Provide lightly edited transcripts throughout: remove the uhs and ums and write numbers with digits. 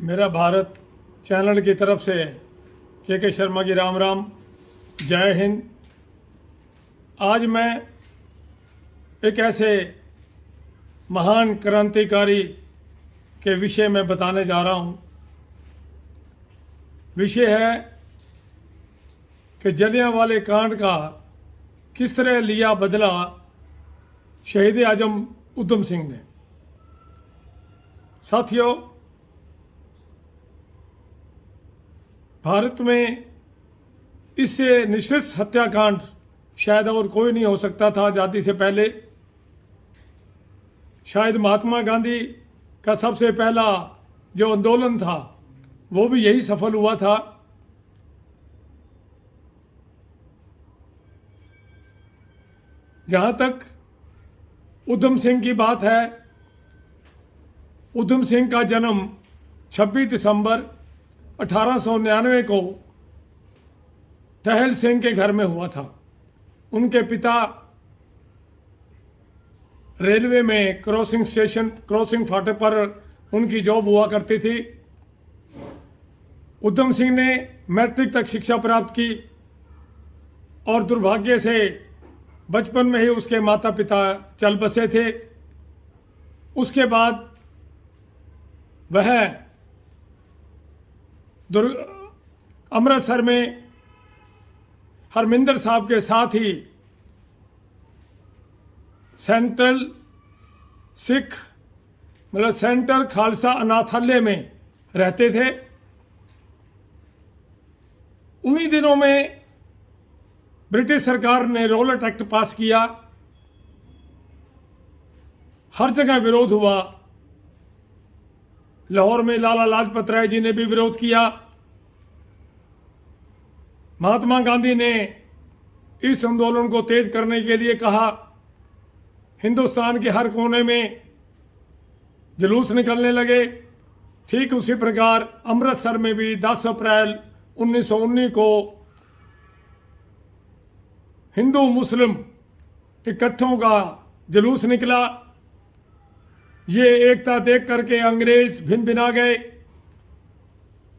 मेरा भारत चैनल की तरफ से के शर्मा की राम राम, जय हिंद। आज मैं एक ऐसे महान क्रांतिकारी के विषय में बताने जा रहा हूँ। विषय है कि जलियांवाले कांड का किस तरह लिया बदला शहीद आजम उधम सिंह ने। साथियों, भारत में इससे निश्चित हत्याकांड शायद और कोई नहीं हो सकता था आज़ादी से पहले। शायद महात्मा गांधी का सबसे पहला जो आंदोलन था वो भी यही सफल हुआ था। जहाँ तक उधम सिंह की बात है, उधम सिंह का जन्म 26 दिसंबर 1899 को टहल सिंह के घर में हुआ था। उनके पिता रेलवे में क्रॉसिंग फाटक पर उनकी जॉब हुआ करती थी। उधम सिंह ने मैट्रिक तक शिक्षा प्राप्त की और दुर्भाग्य से बचपन में ही उसके माता पिता चल बसे थे। उसके बाद वह अमृतसर में हरमिंदर साहब के साथ ही सेंट्रल खालसा अनाथालय में रहते थे। उन्हीं दिनों में ब्रिटिश सरकार ने रॉलेट एक्ट पास किया। हर जगह विरोध हुआ। लाहौर में लाला लाजपत राय जी ने भी विरोध किया। महात्मा गांधी ने इस आंदोलन को तेज करने के लिए कहा। हिंदुस्तान के हर कोने में जुलूस निकलने लगे। ठीक उसी प्रकार अमृतसर में भी 10 अप्रैल 1919 को हिंदू मुस्लिम इकट्ठों का जुलूस निकला। ये एकता देख करके अंग्रेज भिन भिना गए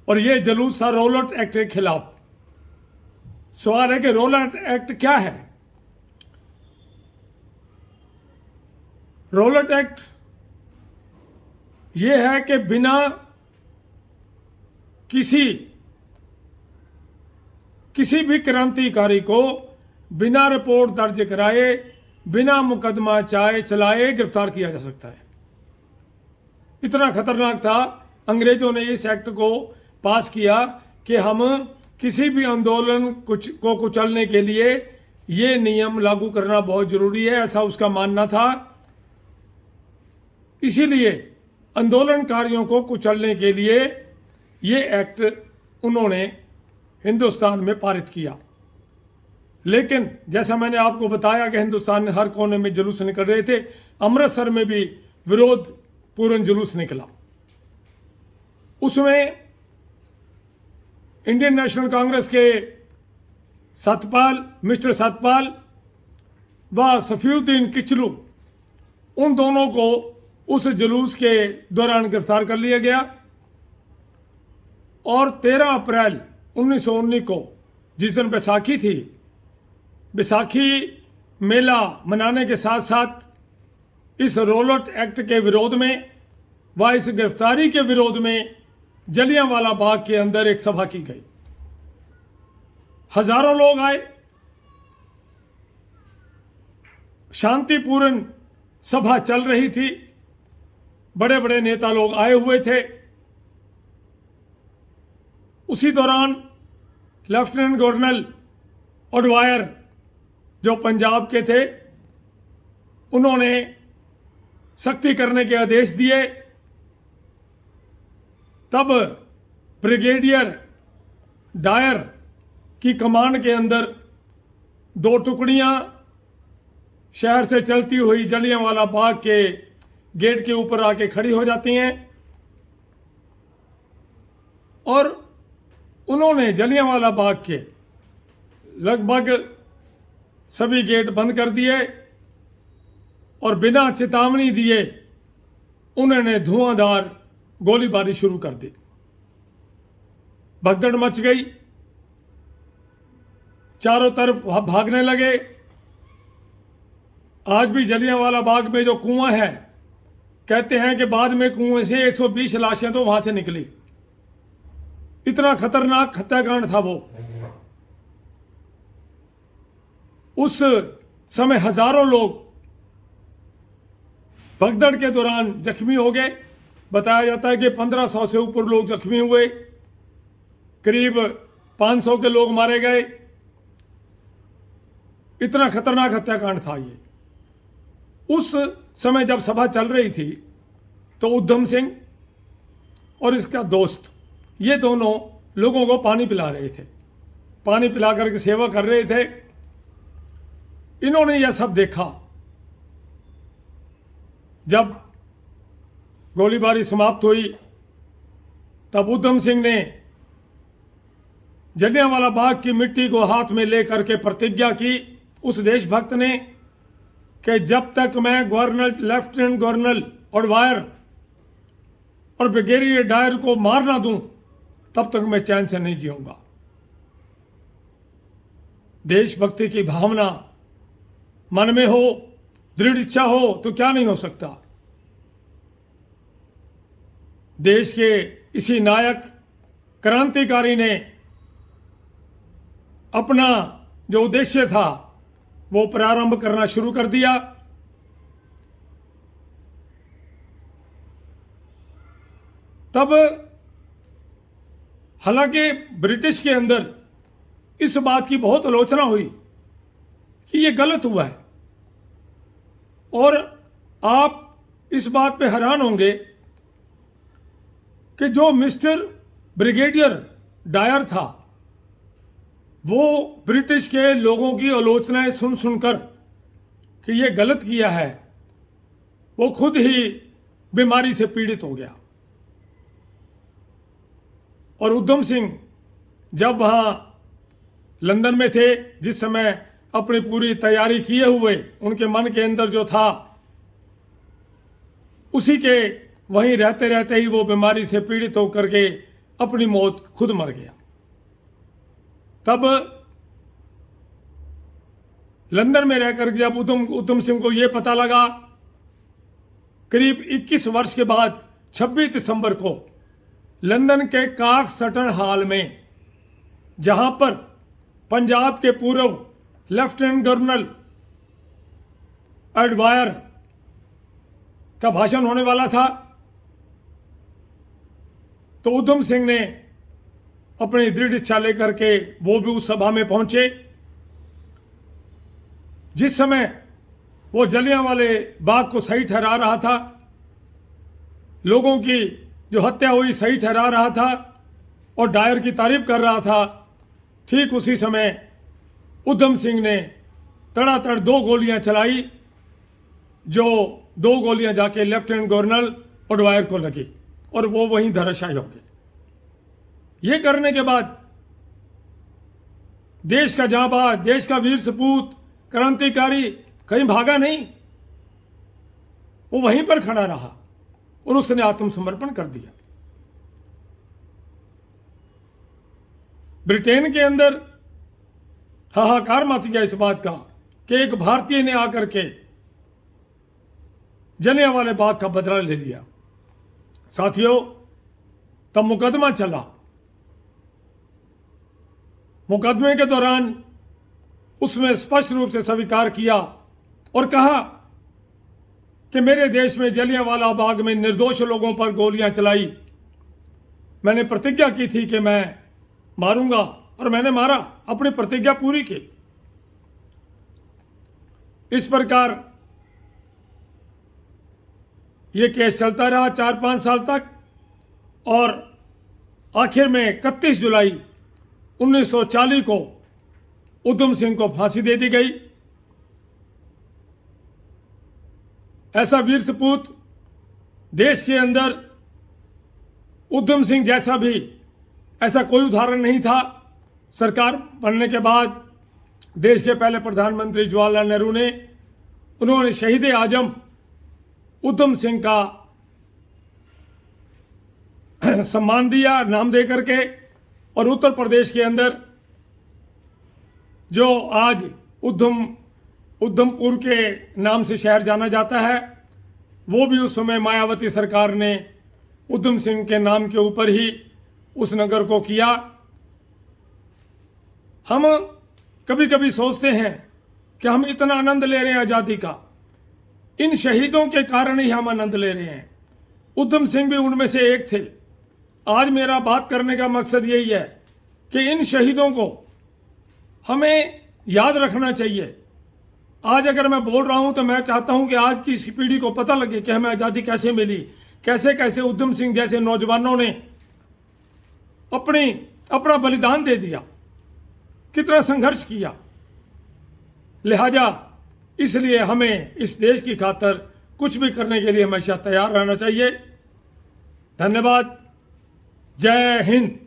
और ये जुलूस था रॉलेट एक्ट के खिलाफ। सवाल है कि रॉलेट एक्ट क्या है? रॉलेट एक्ट ये है कि बिना किसी भी क्रांतिकारी को बिना रिपोर्ट दर्ज कराए, बिना मुकदमा चलाए गिरफ्तार किया जा सकता है। इतना खतरनाक था। अंग्रेजों ने इस एक्ट को पास किया कि हम किसी भी आंदोलन को कुचलने के लिए ये नियम लागू करना बहुत जरूरी है, ऐसा उसका मानना था। इसीलिए आंदोलनकारियों को कुचलने के लिए ये एक्ट उन्होंने हिंदुस्तान में पारित किया। लेकिन जैसा मैंने आपको बताया कि हिंदुस्तान में हर कोने में जुलूस निकल रहे थे। अमृतसर में भी विरोध पूर्ण जुलूस निकला। उसमें इंडियन नेशनल कांग्रेस के मिस्टर सतपाल व सफीउद्दीन किचलू, उन दोनों को उस जुलूस के दौरान गिरफ्तार कर लिया गया और 13 अप्रैल 1919 को, जिस दिन बैसाखी थी, बैसाखी मेला मनाने के साथ साथ इस रॉलेट एक्ट के विरोध में व इस गिरफ्तारी के विरोध में जलियांवाला बाग के अंदर एक सभा की गई। हजारों लोग आए। शांतिपूर्ण सभा चल रही थी। बड़े बड़े नेता लोग आए हुए थे। उसी दौरान लेफ्टिनेंट गवर्नर ओडवायर जो पंजाब के थे, उन्होंने सख्ती करने के आदेश दिए। तब ब्रिगेडियर डायर की कमान के अंदर 2 टुकड़ियां शहर से चलती हुई जलियांवाला बाग के गेट के ऊपर आके खड़ी हो जाती हैं और उन्होंने जलियांवाला बाग के लगभग सभी गेट बंद कर दिए और बिना चेतावनी दिए उन्होंने धुआंधार गोलीबारी शुरू कर दी। भगदड़ मच गई, चारों तरफ भागने लगे। आज भी जलियांवाला बाग में जो कुआं है, कहते हैं कि बाद में कुएं से 120 लाशें तो वहां से निकली। इतना खतरनाक हत्याकांड था वो। उस समय हजारों लोग भगदड़ के दौरान जख्मी हो गए। बताया जाता है कि 1500 से ऊपर लोग जख्मी हुए, करीब 500 के लोग मारे गए। इतना खतरनाक हत्याकांड था ये। उस समय जब सभा चल रही थी तो उधम सिंह और इसका दोस्त, ये दोनों लोगों को पानी पिला रहे थे, पानी पिला करके सेवा कर रहे थे। इन्होंने यह सब देखा। जब गोलीबारी समाप्त हुई तब उधम सिंह ने जलियांवाला बाग की मिट्टी को हाथ में लेकर के प्रतिज्ञा की, उस देशभक्त ने, कि जब तक मैं गवर्नर, लेफ्टिनेंट गवर्नर ओडवायर और ब्रिगेडियर डायर को मार ना दूं तब तक मैं चैन से नहीं जीऊंगा। देशभक्ति की भावना मन में हो, दृढ़ इच्छा हो तो क्या नहीं हो सकता। देश के इसी नायक क्रांतिकारी ने अपना जो उद्देश्य था वो प्रारंभ करना शुरू कर दिया। तब हालांकि ब्रिटिश के अंदर इस बात की बहुत आलोचना हुई कि ये गलत हुआ है, और आप इस बात पे हैरान होंगे कि जो मिस्टर ब्रिगेडियर डायर था वो ब्रिटिश के लोगों की आलोचनाएं सुन सुनकर कि ये गलत किया है, वो खुद ही बीमारी से पीड़ित हो गया। और उधम सिंह जब वहाँ लंदन में थे, जिस समय अपनी पूरी तैयारी किए हुए, उनके मन के अंदर जो था उसी के वहीं रहते रहते ही वो बीमारी से पीड़ित होकर के अपनी मौत खुद मर गया। तब लंदन में रहकर जब उधम सिंह को यह पता लगा, करीब 21 वर्ष के बाद 26 दिसंबर को लंदन के काक सटर हॉल में, जहां पर पंजाब के पूर्व लेफ्टिनेंट गवर्नर ओडवायर का भाषण होने वाला था, तो उधम सिंह ने अपनी दृढ़ इच्छा लेकर के वो भी उस सभा में पहुंचे। जिस समय वो जलियांवाले बाग को सही ठहरा रहा था, लोगों की जो हत्या हुई सही ठहरा रहा था और डायर की तारीफ कर रहा था, ठीक उसी समय उधम सिंह ने तड़ातड़ 2 गोलियां चलाई, जो 2 गोलियां जाके लेफ्टिनेंट गवर्नर ओडवायर को लगी और वो वहीं धराशायी हो गए। ये करने के बाद देश का जांबाज, देश का वीर सपूत, क्रांतिकारी कहीं भागा नहीं, वो वहीं पर खड़ा रहा और उसने आत्मसमर्पण कर दिया। ब्रिटेन के अंदर हाहाकार मच गया इस बात का कि एक भारतीय ने आकर के जलियांवाले बाग का बदला ले लिया। साथियों, तब मुकदमा चला। मुकदमे के दौरान उसने स्पष्ट रूप से स्वीकार किया और कहा कि मेरे देश में जलियांवाला बाग में निर्दोष लोगों पर गोलियां चलाई, मैंने प्रतिज्ञा की थी कि मैं मारूंगा और मैंने मारा, अपनी प्रतिज्ञा पूरी की। इस प्रकार यह केस चलता रहा 4-5 साल तक और आखिर में 31 जुलाई 1940 को उधम सिंह को फांसी दे दी गई। ऐसा वीर सपूत देश के अंदर उधम सिंह जैसा भी ऐसा कोई उदाहरण नहीं था। सरकार बनने के बाद देश के पहले प्रधानमंत्री जवाहरलाल नेहरू ने, उन्होंने शहीद आजम उधम सिंह का सम्मान दिया, नाम दे करके, और उत्तर प्रदेश के अंदर जो आज उधमपुर के नाम से शहर जाना जाता है, वो भी उस समय मायावती सरकार ने उधम सिंह के नाम के ऊपर ही उस नगर को किया। हम कभी कभी सोचते हैं कि हम इतना आनंद ले रहे हैं आज़ादी का, इन शहीदों के कारण ही हम आनंद ले रहे हैं। उधम सिंह भी उनमें से एक थे। आज मेरा बात करने का मकसद यही है कि इन शहीदों को हमें याद रखना चाहिए। आज अगर मैं बोल रहा हूं तो मैं चाहता हूं कि आज की इस पीढ़ी को पता लगे कि हमें आज़ादी कैसे मिली, कैसे कैसे उधम सिंह जैसे नौजवानों ने अपना बलिदान दे दिया, कितना संघर्ष किया। लिहाजा इसलिए हमें इस देश की खातिर कुछ भी करने के लिए हमेशा तैयार रहना चाहिए। धन्यवाद। जय हिंद।